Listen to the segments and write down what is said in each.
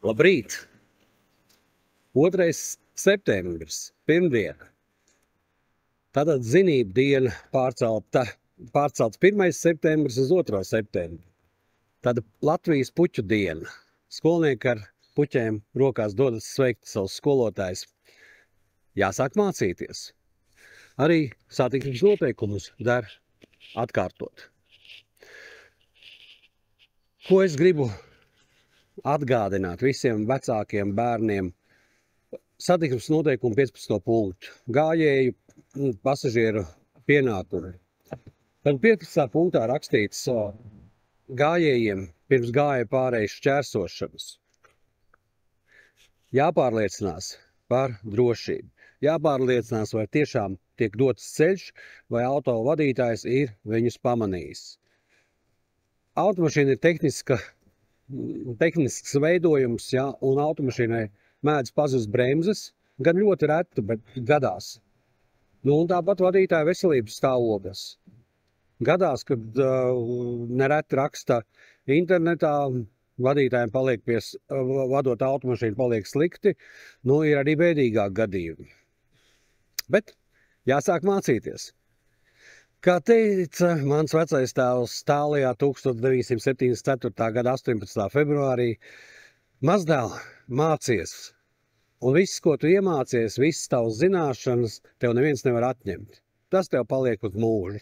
Labrīt! 2. septembris, pirmdiena. Tātad zinību diena pārcelts 1. septembris uz 2. septembri. Tāda Latvijas puķu diena. Skolnieki ar puķiem rokās dodas sveikt savus skolotājus. Jāsāk mācīties. Arī satiksmes noteikumus der atkārtot. Ko es gribu atgādināt visiem vecākiem bērniem? Satiksmes noteikumu 15. punktu. Gājēju pasažieru pienākumi. Tad 15. punktā rakstīts gājējiem pirms gāja pārējas šķērsošanas. Jāpārliecinās par drošību. Jāpārliecinās, vai tiešām tiek dots ceļš, vai auto vadītājs ir viņus pamanījis. Automašīna ir tehnisks veidojums, ja, un automašīnai mēdz pazust bremzes, gan ļoti reti, bet gadās. Un tāpat vadītāja veselības stāvoklis. Gadās, kad nereti raksta internetā, vadītājiem vadot automašīnu paliek slikti, ir arī bēdīgāk gadījumi. Bet jāsāk mācīties. Kā teica mans vecais tēvs Stālijā 1974. gada 18. februārī, mazdēl, mācies, un viss, ko tu iemācies, visas tavas zināšanas, tev neviens nevar atņemt. Tas tev paliek uz mūžu.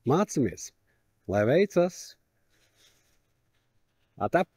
Mācamies, lai veicas! Atā!